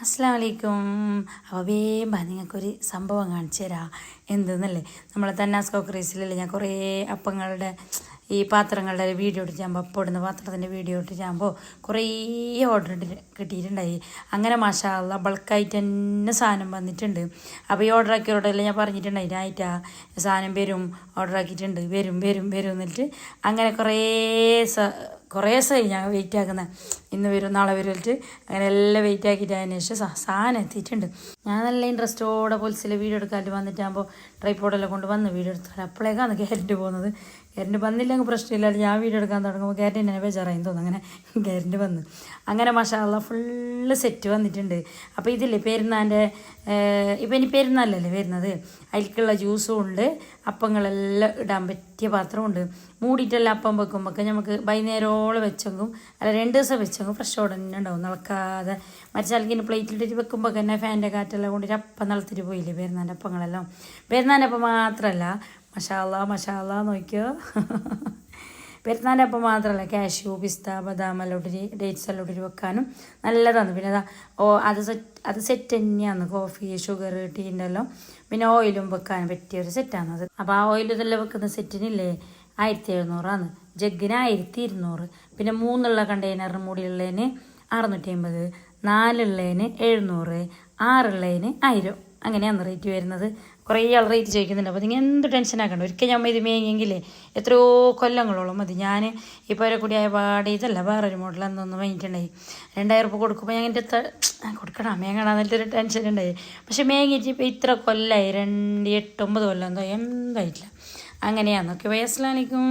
അസ്സലാമു അലൈക്കും. അപ്പോൾ വേഗം നിങ്ങൾക്കൊരു സംഭവം കാണിച്ചു തരാം. എന്തെന്നല്ലേ, നമ്മളെ തന്നാസ് കോക്കറീസിലല്ലേ ഞാൻ കുറേ അപ്പങ്ങളുടെ ഈ പാത്രങ്ങളുടെ വീഡിയോ ഇട്ടിട്ടാകുമ്പോൾ അപ്പം ഇടുന്ന പാത്രത്തിൻ്റെ വീഡിയോ ഇട്ടിട്ടാകുമ്പോൾ കുറേ ഓർഡർ കിട്ടിയിട്ടുണ്ടായി. അങ്ങനെ മാഷാ അല്ലാഹ് ബൾക്കായിട്ട് തന്നെ സാധനം വന്നിട്ടുണ്ട്. അപ്പോൾ ഈ ഓർഡർ ആക്കിയവരോടെല്ലാം ഞാൻ പറഞ്ഞിട്ടുണ്ടായി ആയിട്ടാ സാധനം വരും, ഓർഡർ ആക്കിയിട്ടുണ്ട്, വരും വരും വരും എന്നിട്ട് അങ്ങനെ കുറേ ദിവസമായി ഞാൻ വെയിറ്റ് ആക്കുന്നത്. ഇന്ന് വരും നാളെ വരും എന്നിട്ട് അങ്ങനെ എല്ലാം വെയിറ്റ് ആക്കിയിട്ട് അതിന് ശേഷം സാധനം എത്തിയിട്ടുണ്ട്. ഞാൻ നല്ല ഇൻട്രസ്റ്റോടെ പോലീസിലെ വീഡിയോ എടുക്കാനായിട്ട് വന്നിട്ടാകുമ്പോൾ ട്രൈപ്പോഡെല്ലാം കൊണ്ട് വന്ന് വീഡിയോ എടുത്താൽ അപ്പോഴേക്കാണ് കയറിൻ്റെ പോകുന്നത്. കയറിൻ്റെ വന്നില്ലെങ്കിൽ പ്രശ്നമില്ലാതെ ഞാൻ വീഡിയോ എടുക്കാൻ തുടങ്ങുമ്പോൾ കയറിൻ്റെ എന്നെ ബേജാറായി തോന്നുന്നു. അങ്ങനെ കയറിൻ്റെ വന്ന് അങ്ങനെ മാഷാ അല്ലാഹ് ഫുള്ള് സെറ്റ് വന്നിട്ടുണ്ട്. അപ്പോൾ ഇതില്ലേ പെരുന്നാൻ്റെ ഇപ്പം ഇനി പെരുന്നാളല്ലേ വരുന്നത്, അതിലേക്കുള്ള ജ്യൂസും ഉണ്ട്, അപ്പങ്ങളെല്ലാം ഇടാൻ പറ്റിയ പാത്രമുണ്ട്. മൂടിയിട്ടെല്ലാം അപ്പം വെക്കുമ്പോൾ നമുക്ക് വൈകുന്നേരമോളം വെച്ചെങ്കും അല്ല 2 ദിവസം വെച്ചെങ്കും ഫ്രഷോടെ തന്നെ ഉണ്ടാവും, നിളക്കാതെ. മരിച്ചാൽക്കിന് പ്ലേറ്റിലിട്ട് വെക്കുമ്പോൾ തന്നെ ഫാൻ്റെ കാറ്റെല്ലാം കൊണ്ടിട്ട് അപ്പം നിളത്തിട്ട് പോയില്ലേ പെരുന്നാൻ്റെ അപ്പങ്ങളെല്ലാം. പെരുന്നാൻ്റെ അപ്പം മാത്രമല്ല മഷാ അല്ലാഹ് നോക്കിയോ, പെരുന്നാൻ്റെ അപ്പം മാത്രമല്ല കാഷ്യൂ, പിസ്ത, ബദാം എല്ലാം ഇട്ടിട്ട് ഡേറ്റ്സ് എല്ലാം ഇട്ടിട്ട് വെക്കാനും നല്ലതാണ്. പിന്നെ അത് സെറ്റ് തന്നെയാണ്. കോഫി, ഷുഗർ, ടീൻ്റെ എല്ലാം പിന്നെ ഓയിലും വെക്കാൻ പറ്റിയൊരു സെറ്റാണത്. അപ്പോൾ ആ ഓയിൽ ഇതെല്ലാം വെക്കുന്ന സെറ്റിനില്ലേ 1700 ജഗ്ഗിന് 1200. പിന്നെ 3 കണ്ടെയ്നറിന് മൂടിയുള്ളതിന് 650, 4 700, 6 1000. അങ്ങനെയാണ് റേറ്റ് വരുന്നത്. കുറേ ആൾ റേറ്റ് ചോദിക്കുന്നുണ്ട്. അപ്പോൾ നിങ്ങൾ എന്ത് ടെൻഷൻ ആക്കണ്ട. ഒരിക്കൽ ഞാൻ ഇത് മേങ്ങിയെങ്കിലേ എത്രയോ കൊല്ലങ്ങളോളം മതി. ഞാൻ ഇപ്പോൾ അവരെ കൂടി ആയ പാടി ഇതല്ല വേറൊരു മോഡൽ എന്നൊന്ന് വാങ്ങിയിട്ടുണ്ടായി. 2000 രൂപ കൊടുക്കുമ്പോൾ ഞാൻ എൻ്റെ കൊടുക്കണം മേങ്ങണം എന്നിട്ടൊരു ടെൻഷൻ ഉണ്ടായി. പക്ഷെ മേങ്ങിയിട്ട് ഇപ്പോൾ ഇത്ര കൊല്ലമായി, 2, 8, 9 കൊല്ലം എന്തോ എന്തായിട്ടില്ല. അങ്ങനെയാണെന്നൊക്കെ. അസ്സലാമു അലൈക്കും.